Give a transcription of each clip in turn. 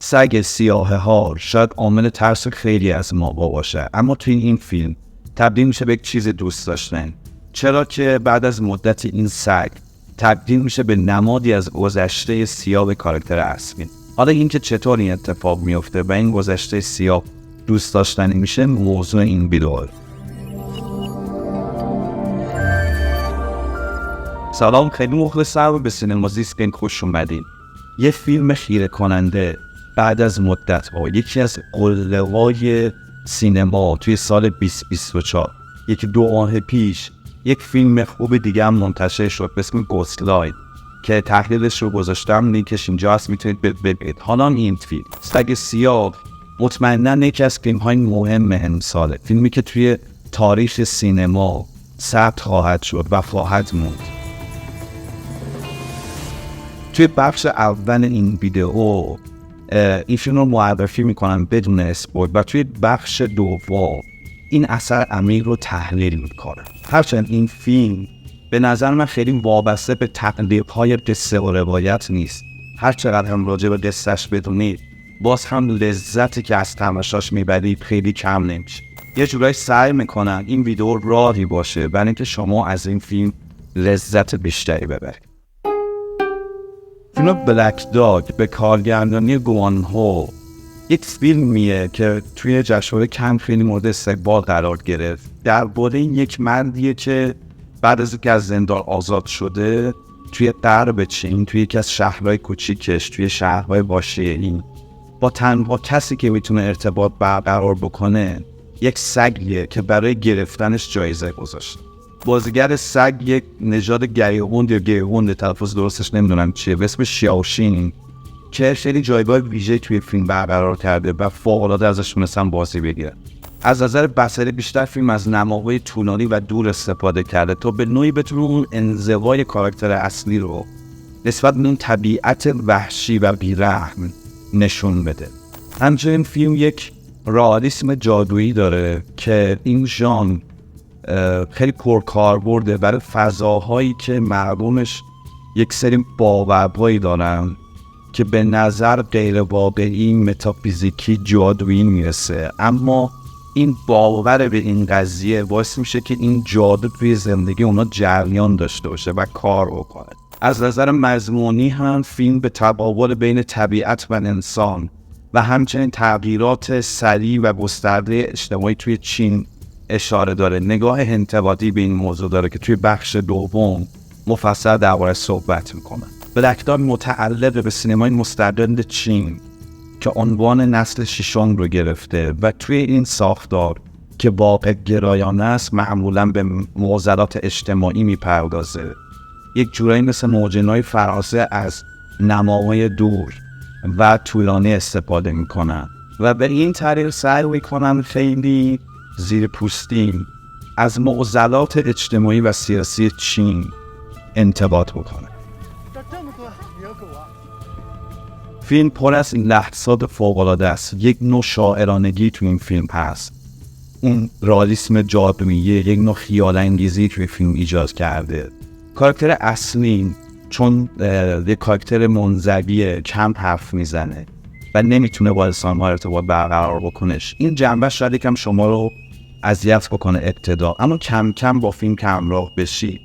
سگ سیاه‌حال شاید عامل ترس خیلی از ما باشه، اما توی این فیلم تبدیل میشه به یک چیز دوست داشتن، چرا که بعد از مدت این سگ تبدیل میشه به نمادی از گذشته سیاه کاراکتر اصلی. حالا اینکه چطور این اتفاق میفته و این گذشته سیاه دوست داشتنی میشه موضوع این ویدیو. سلام، خیلی مخلصم، به سینما زیست خوش اومدین. یه فیلم خیره کننده بعد از مدت با یکی از قله‌های سینما توی سال 2024، یکی 2 ماه پیش یک فیلم خوب دیگه هم منتشر شد به اسم گوستلاین که تحلیلش رو گذاشتم، لینکش اینجا هست، میتونید ببینید. حالا این فیلم سگ سیاه مطمئنا یکی از فیلم‌های مهم امساله، فیلمی که توی تاریخ سینما ثبت خواهد شد و خواهد موند. توی بخش اول این ویدیو این فیلم رو معرفی میکنم بدون اسپویل و توی بخش دوم این اثر عمیق رو تحلیل میکنم. هرچند این فیلم به نظر من خیلی وابسته به تقلیب‌های قصه و روایت نیست، هر چقدر هم راجع به قصه‌اش بدونید باز هم لذتی که از تماشاش میبرید خیلی کم نمیشه. یه جورایی سعی میکنم این ویدیو راهی باشه برای اینکه شما از این فیلم لذت بیشتری ببرید. فیلم بلک داگ به کارگردانی گوان هو یک فیلمیه که توی جشنواره کن خیلی مورد استقبال قرار گرفت. درباره یک مردیه که بعد از اینکه از زندان آزاد شده توی غرب چین، توی یکی از شهرهای کوچیکش، توی شهرهای باشیعی، با تنها کسی که میتونه ارتباط برقرار بکنه یک سگیه که برای گرفتنش جایزه گذاشت. بازیگر سگ یک نژاد گریهوند یا گریهوند، تلفظ درستش نمیدونم چیه، به اسم شیاوشین که خیلی جایگاه ویژه توی فیلم برقرار کرده و فوق‌العاده ازش تونستن بازی بگیرن. از نظر بصری بیشتر فیلم از نماهای طولانی و دور استفاده کرده تا به نوعی بتونه اون انزوای کاراکتر اصلی رو نسبت به اون طبیعت وحشی و بی‌رحم نشون بده. همچنین فیلم یک رئالیسم جادویی داره که این ژانر خیلی پرکاربرده برای فضاهایی که مردمش یک سری باورهایی دارن که به نظر غیر واقعی، متافیزیکی، جادویی میرسه، اما این باور به این قضیه باعث میشه که این جادو توی زندگی اونا جریان داشته باشه و کار بکنه. از نظر مضمونی هم فیلم به تقابل بین طبیعت و انسان و همچنین تغییرات سریع و گسترده اجتماعی توی چین اشاره داره. نگاه انتقادی به این موضوع داره که توی بخش دوم مفصل درباره‌اش صحبت میکنه. بلک داگ متعلق به سینمای مستقل چین که عنوان نسل ششم رو گرفته و توی این ساختار که واقع گرایانه است معمولاً به معضلات اجتماعی میپردازه. یک جورایی مثل موجنای فرانسه از نماهای دور و طولانی استفاده میکنن و به این طریق سعی میکنن خیلی زیر پوستی از معضلات اجتماعی و سیاسی چین انتباط بکنه. فیلم پر از این لحظات فوق‌العاده است. یک نوع شاعرانگی تو این فیلم هست، اون رئالیسم جادویی، یک نوع خیال انگیزی توی فیلم ایجاد کرده. کاراکتر اصلی چون یک کاراکتر منزویه، کم حرف میزنه و نمیتونه با انسان‌ها ارتباط برقرار بکنش، این جنبه شاید یکم شما رو اذیت بکنه ابتدا، اما کم کم با فیلم که همراه بشی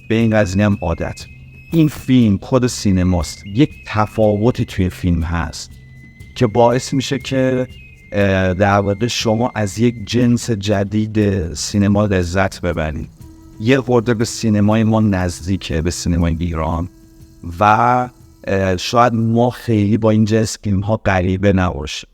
به این قضیه هم عادت. این فیلم خود سینماست. یک تفاوتی توی فیلم هست که باعث میشه که در واقع شما از یک جنس جدید سینما لذت ببرید. یه خورده به سینمای ما نزدیکه، به سینمای ایران، و شاید ما خیلی با این جنس فیلم ها غریبه نباشه.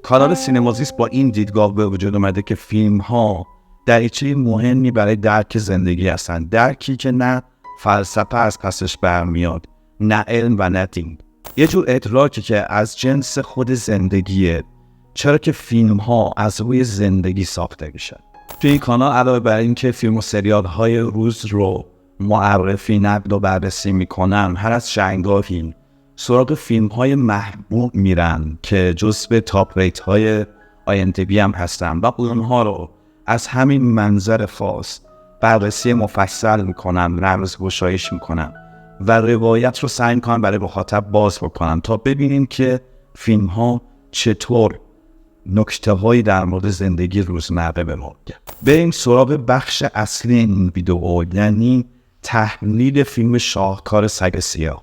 کانال سینما زیست با این دیدگاه به وجود اومده که فیلم ها دریچه مهمی برای درک زندگی هستن، درکی که نه فلسفه از پسش برمیاد، نه علم و نه دین، یه جور ادراکی که از جنس خود زندگیه، چرا که فیلم ها از روی زندگی ساخته میشن. توی این کانال علاوه بر این که فیلم و سریال های روز رو معرفی، نقد و بررسی میکنن، هر از شنگاهی سراغ فیلم های محبوب میرن که جزو تاپ ریت های IMDb هم هستن و اونها رو از همین منظر خاص بررسی مفصل میکنن، رمزگشایش میکنن و روایت رو سعی کنن برای مخاطب باز بکنن تا ببینیم که فیلم ها چطور نکته هایی در مورد زندگی روزمره به ما میگن. بریم سراغ بخش اصلی این ویدیو، یعنی تحلیل فیلم شاهکار سگ سیاه.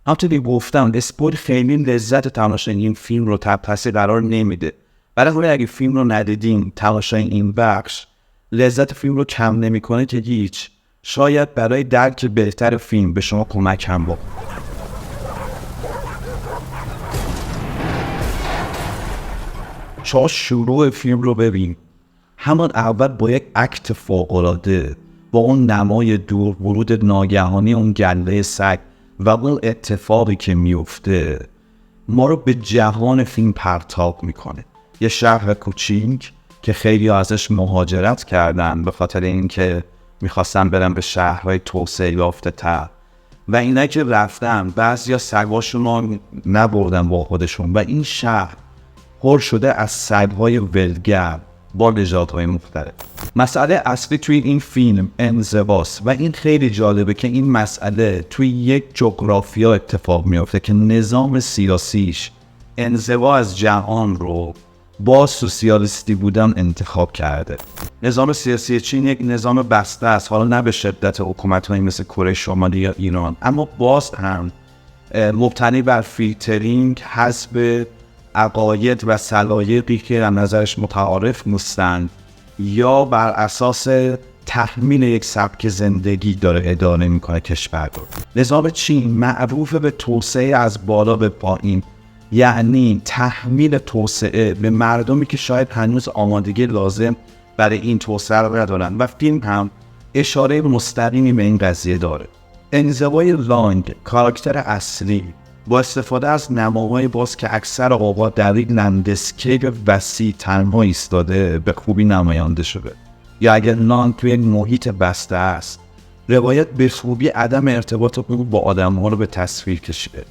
همونطور که گفتم اسپویل خیلی لذت تماشای این فیلم رو تحت تاثیر قرار نمیده. برای همین اگه فیلم رو ندیدین تماشای این بخش لذت فیلم رو کم نمیکنه که هیچ. شاید برای درک بهتر فیلم به شما کمک هم بکنه. شما شروع فیلم رو ببین. همان اول با یک اکت فوق‌العاده با اون نمای دور ورود ناگهانی اون گله سگ و اون اتفاقی که میفته ما رو به جهان فیلم پرتاب میکنه. یه شهر کوچیک که خیلی ازش مهاجرت کردن به خاطر اینکه میخواستن برن به شهرهای توسعه یافته تر و اینا که رفتن بعضیا سگاشون رو نبردن با خودشون و این شهر پر شده از سگ‌های ولگر با نژادهای مختلف. مسئله اصلی توی این فیلم انزواست و این خیلی جالبه که این مسئله توی یک جغرافیا اتفاق میفته که نظام سیاسیش انزوا از جهان رو با سوسیالیستی بودن انتخاب کرده. نظام سیاسی چین یک نظام بسته است، حالا نه به شدت حکومت‌هایی مثل کره شمالی یا ایران، اما باز هم مبتنی بر فیلترینگ، حسب عقاید و سلایقی که از نظرش متعارف نیستند یا بر اساس تحمیل یک سبک زندگی داره اداره میکنه کشور رو. نظام چین معروف به توسعه از بالا به پایین، یعنی تحمیل توسعه به مردمی که شاید هنوز آمادگی لازم برای این توسعه رو ندارن و فیلم هم اشاره مستقیمی به این قضیه داره. انزوای لانگ کاراکتر اصلی با استفاده از نماهای باز که اکثر اوقات در یک لندسکیپ وسیع تنها ایستاده به خوبی نماینده شده. یا اگر لانگ توی یک محیط بسته است، روایت به خوبی عدم ارتباط او با آدم‌ها رو به تصویر کشیده.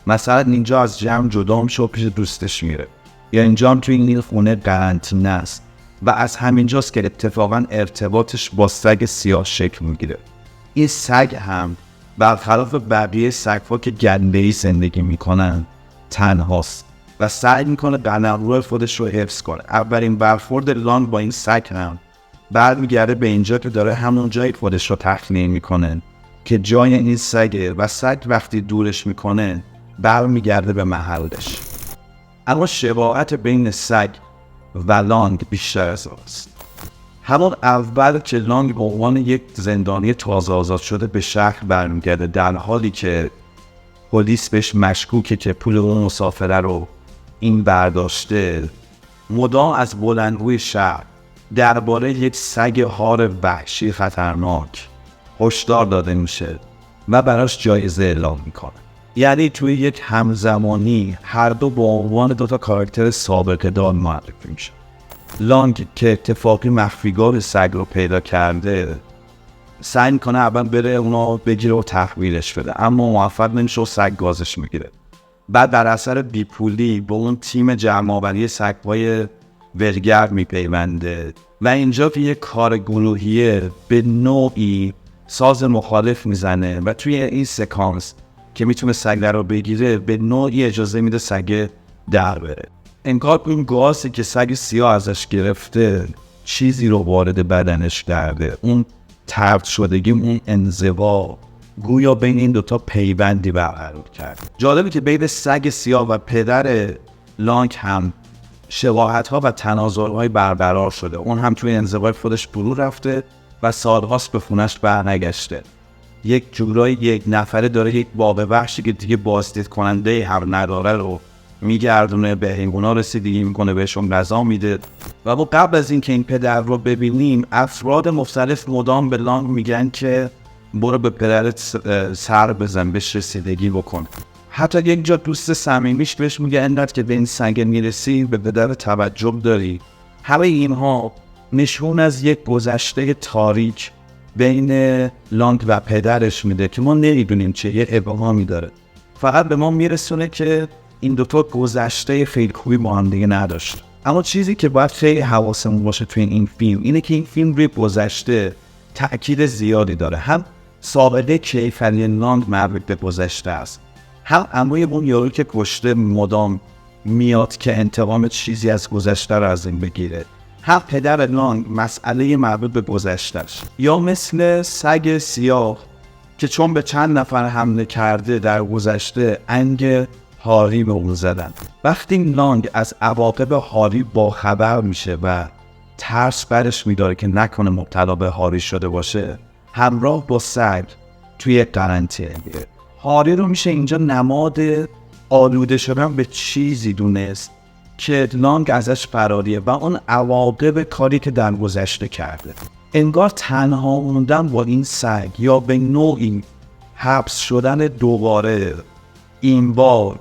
مثلا اینجا از جمع جدا میشه و پیش دوستش میره، یا اینجا هم توی این خونه قرنطینه است و از همینجاست که اتفاقا ارتباطش با سگ سیاه شکل میگیره. این سگ هم برخلاف بقیه سگ‌ها که گله‌ای زندگی میکنن تنهاست و سعی میکنه قلمرو خودش رو حفظ کنه. اولین برخورد لانگ با این سگ هم برمیگرده به اینجا که داره همون جای خودش رو تخلیه میکنه که جای این سگه و سگ وقتی دورش میکنه برمیگرده به محلش. اما شباهت بین سگ و لانگ بیشتر از است. همون اول که لانگ به عنوان یک زندانی تازه آزاد شده به شهر برمیگرده، در حالی که پلیس بهش مشکوکه که پول اون مسافره رو این برداشته، مدام از بلندگوی شهر درباره یک سگ هار وحشی خطرناک هشدار داده میشه و براش جایزه اعلام میکنه. یعنی توی یک همزمانی هر دو به عنوان دوتا کاراکتر سابقه دار معرفی میشه. لانگ که اتفاقی مخفیگاه سگ رو پیدا کرده سعی کنه اول بره اونو بگیره و تحویلش بده، اما موفق نمیشه و سگ گازش میگیره. بعد در اثر بیپولی با اون تیم جمع‌آوری سگ‌های ولگر میپیونده و اینجا که یک کار گروهیه به نوعی ساز مخالف میزنه و توی این سکانس که میتونه سگ رو بگیره به نوعی اجازه میده سگ در بره. انگار اون گازی که سگ سیاه ازش گرفته چیزی رو وارد بدنش کرده، اون طرد شدگی، اون انزوا گویا بین این دوتا پیوندی برقرار کرد. جالبه که بین سگ سیاه و پدر لانگ هم شباهت‌ها و تناظرهای برقرار شده. اون هم توی انزوای خودش فرو رفته و سالهاست به خونش برنگشته. یک جورایی یک نفره داره یک باغ وحشی که دیگه بازدید کننده هم نداره رو میگردونه به حیوونا رسیدگی میکنه، بهشون غذا میده. و ما قبل از این که این پدر رو ببینیم افراد مختلف مدام به لانگ میگن که برو به پدرت سر بزن، بهش رسیدگی بکن. حتی یک جا دوست صمیمیش بهش میگه انقدر که به این سگ میرسی به پدر توجه داری. همه اینها نشون از یک گذشته تاریک بین لانگ و پدرش میده که ما نمیدونیم چه، یه ابهامی داره. فقط به ما میرسونه که این دوتا گذشته خیلی خوبی با هم دیگه نداشت. اما چیزی که باید خیلی حواسمون باشه توی این فیلم اینه که این فیلم روی گذشته تأکید زیادی داره. هم سابقه کیفری لانگ مربوط به گذشته است. هم امروی اون یارو که کشته مدام میاد که انتقام چیزی از گذشته رو از این بگیره، هم پدر لانگ مسئله مربوط به گذشتهش، یا مثل سگ سیاه که چون به چند نفر حمله کرده در گذشته انگ هاری به اون زدن. وقتی لانگ از عواقب هاری با خبر میشه و ترس برش میداره که نکنه مبتلا به هاری شده باشه، همراه با سگ توی قرنطینه میره. هاری رو میشه اینجا نماد آلوده شدن به چیزی دونست که لانگ ازش فراریه و اون عواقب کاری که در گذشته کرده. انگار تنها موندن با این سگ یا به نوعی حبس شدن دوباره این بار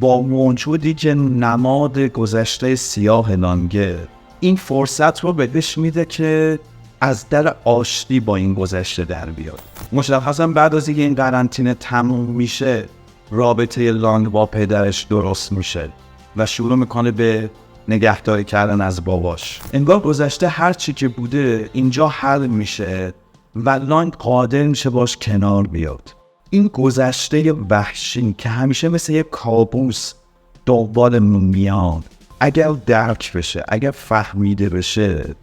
با وجودی که نماد گذشته سیاه لانگه، این فرصت رو بهش میده که از در آشتی با این گذشته در بیاد. مشخصا بعد از اینکه این قرنطینه تموم میشه، رابطه لانگ با پدرش درست میشه و شروع میکنه به نگهداری کردن از باباش. انگار گذشته هر چی که بوده اینجا حل میشه و لانگ قادر میشه باش کنار بیاد. این گذشته وحشی که همیشه مثل یک کابوس دنبالمون میاد، اگر درک بشه، اگر فهمیده بشه،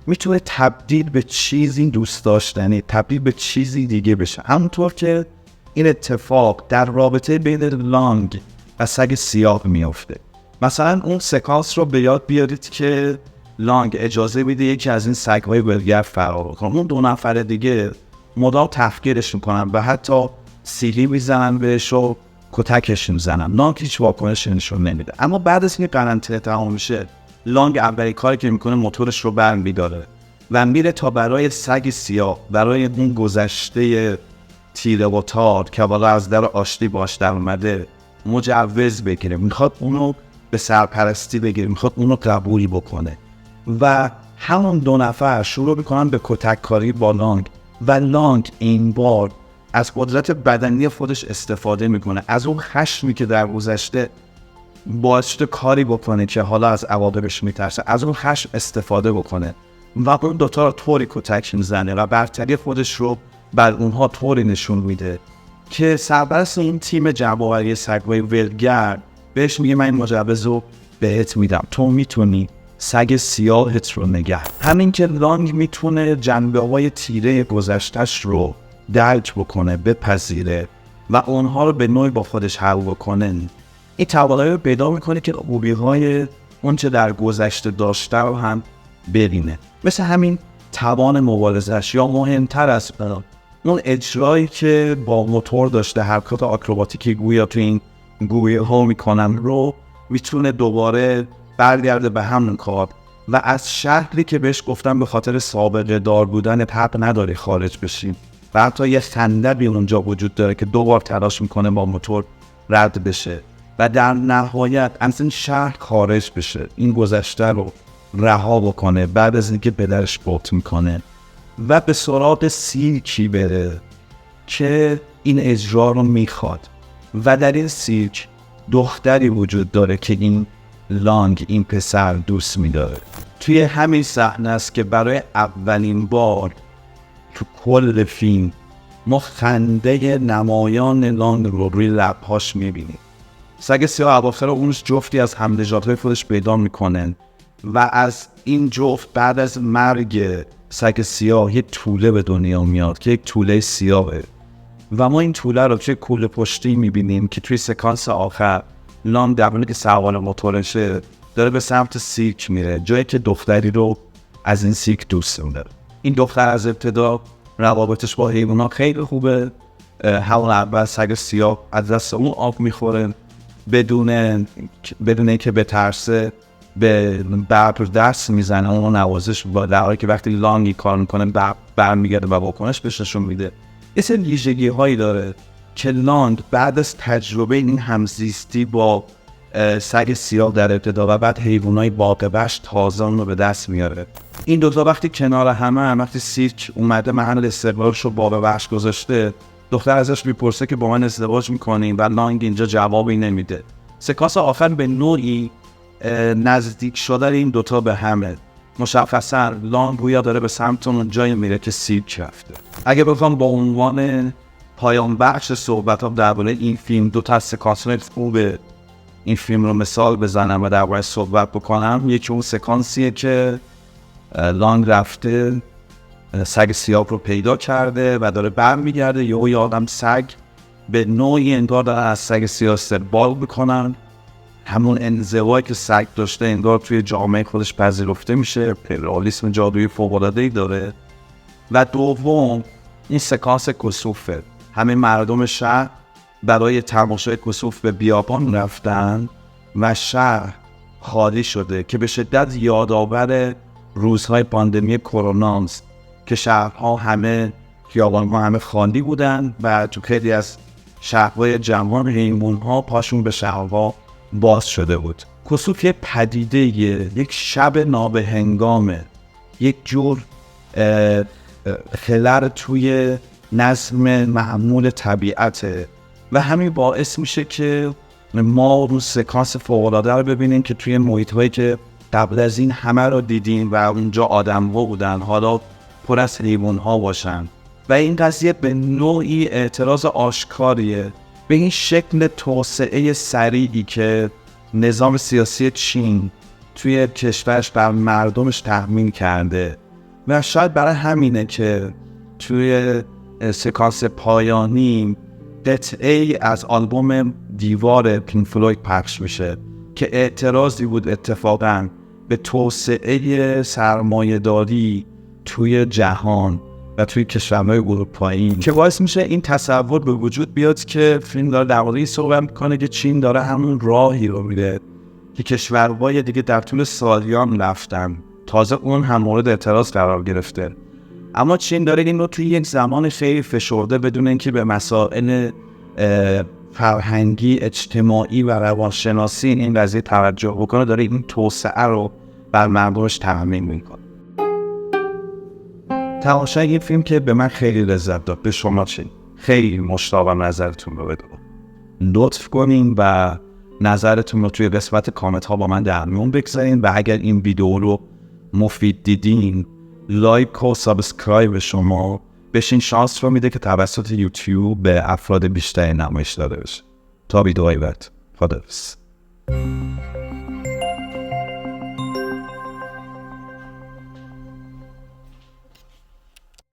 میتونه تبدیل به چیزی دوست داشتنی، تبدیل به چیزی دیگه بشه. همونطور که این اتفاق در رابطه بین لانگ و سگ سیاه میافته. مثلا اون سکانس رو به یاد بیارید که لانگ اجازه میده یکی از این سگ‌های ولگرد فرار کنه. اون 2 نفر دیگه مدام تفکیرش میکنن و حتی سیلی میزنن بهش و کتکش میزنن. لانگ هیچ واکنشی نشون نمیده. اما بعد از اینکه قرنطینه تمام میشه، لانگ اولین کاری که میکنه موتورش رو برمی‌داره و میره تا برای سگ سیاه، برای اون گذشته تیره و تار که والا از در آشتی باش در اومده، مجوز بگیره. میخواد اونو به سرپرستی بگیره، میخواد اونو قبولی بکنه و همون 2 نفر شروع میکنن به کتک کاری با لانگ و لانگ این بار از قدرت بدنی خودش استفاده میکنه، از اون خشمی که در گذشته باعث شده کاری بکنه که حالا از عواقبش میترسه، از اون خشم استفاده بکنه و اون 2 تا رو طوری کتک میزنه و برتری خودش رو بر اونها طوری نشون میده که سرپرست این تیم جمع‌آوری سگ‌های ولگرد بهش میگه من این مجوز رو بهت میدم، تو میتونی سگ سیاهت رو نگه. همین که لانگ میتونه جنبه‌های تیره گذشتش رو درک بکنه، بپذیره و اونها رو به نوعی با خودش حل بکنه، این توانایی رو پیدا میکنه که خوبی‌های اون چه در گذشته داشته رو هم ببینه. مثل همین توان مبارزش، یا مهمتر از اون اجرایی که با موتور داشته، حرکات آکروباتیکی گویا تو این گویه ها میکنن رو میتونه دوباره برگرده به همون کار و از شهری که بهش گفتم به خاطر سابقه دار بودن حق نداری خارج بشیم و حتی یه صندلی اونجا وجود داره که 2 بار تلاش میکنه با موتور رد بشه و در نهایت از این شهر خارج بشه، این گذشته رو رها بکنه بعد از اینکه پدرش فوت میکنه و به سراغ سیرکی بره که این اجرا رو میخواد. و در این سیرک دختری وجود داره که این لانگ، این پسر دوست میداره. توی همین صحنه است که برای اولین بار تو کل فیلم ما خنده نمایان لانگ رو روی لبهاش میبینیم. سگ سیاه اواخر اونش جفتی از همنژادهای خودش پیدا میکنن و از این جفت بعد از مرگ سگ سیاه یه توله به دنیا میاد که یک توله سیاهه و ما این توله رو توی کوله پشتی میبینیم که توی سکانس آخر لانگ در حالی که سوار موتورشه داره به سمت سیرک میره، جایی که دختری رو از این سیرک دوست داره. این دختر از ابتدا روابطش با حیوونا خیلی خوبه. همون اول سگ سیاه از دست اون آب میخوره بدون اینکه بترسه، به ببر دست میزنه، اون نوازش با، در حالی که وقتی لانگی کار میکنه برمیگرده و واکنش بهش نشون میده. یه سری ویژگی هایی داره که لانگ بعد از تجربه این همزیستی با سگ سیاه در ابتدا و بعد حیوانای باقی‌بش تازه اون رو به دست میاره. این 2 تا وقتی کنار همه، وقتی سیرک اومده محل استقبالش رو باقی‌بش گذاشته، دختر ازش میپرسه که با من ازدواج میکنیم و لانگ اینجا جوابی نمیده. سکانس آخر به نوعی نزدیک شدن این 2 تا به همه مشخصا لانگ گویا داره به سمت اون جایی میره که سیرک رفته. اگه بخوام با عنوان پایان بخش صحبتام درباره این فیلم دو تا سکانس خوب این فیلم رو مثال بزنم و درباره صحبت بکنم، یکی اون سکانسیه که لانگ رفته سگ سیاه رو پیدا کرده و داره برمیگرده، یه آدم سگ به نوعی انگار داره از سگ سیاه استقبال بکنن، همون انزوایی که سگ داشته انگار توی جامعه خودش پذیرفته میشه، رئالیسم جادویی فوق‌العاده‌ای داره. و دوم این سکانس کسوفه، همه مردم شهر برای تماشای کسوف به بیابان رفتن و شهر خالی شده که به شدت یادآور روزهای پاندمی کرونا است که شهرها همه خیابان‌ها همه خالی بودن و تو خیلی از شهرهای جوان حیوان‌ها پاشون به شهرها باز شده بود. کسوف یه پدیده، یک شب نابهنگامه، یک جور خلل توی نظم معمول طبیعته و همین باعث میشه که ما رو سکانس فوق‌العاده رو ببینیم که توی محیط‌هایی که قبل از این همه رو دیدیم و اونجا آدم‌ها بودن حالا پر از حیوان‌ها باشن و این قضیه به نوعی اعتراض آشکاریه به این شکل توسعه سریعی که نظام سیاسی چین توی کشورش بر مردمش تحمیل کرده و شاید برای همینه که توی سکانس پایانی قطعه از آلبوم دیوار پینک فلوید پخش میشه که اعتراضی بود اتفاقاً به توسعه سرمایه‌داری توی جهان و توی کشورهای اروپایی که باعث میشه این تصور به وجود بیاد که فیلم داره در مورد این صحبت میکنه که چین داره همون راهی رو میره که کشورهای دیگه در طول سالیان رفتن، تازه اون هم مورد اعتراض قرار گرفته، اما چین داره این رو توی یک زمان خیلی فشرده بدون اینکه به مسائل فرهنگی، اجتماعی و روانشناسی این قضیه توجه بکنه، داره این توسعه رو بر مردمش تحمیل میکنه. تماشای این فیلم که به من خیلی لذت داد، به شما چی؟ خیلی مشتاقم نظرتون رو بدونم. لطف کنین و نظرتون رو توی قسمت کامنت ها با من در میون بگذارین و اگر این ویدیو رو مفید دیدین لایک و سابسکرایب شما بشین شانس رو میده که توسط یوتیوب به افراد بیشتری نمایش داده بشه. تا ویدیوهای بعد، خداحافظ.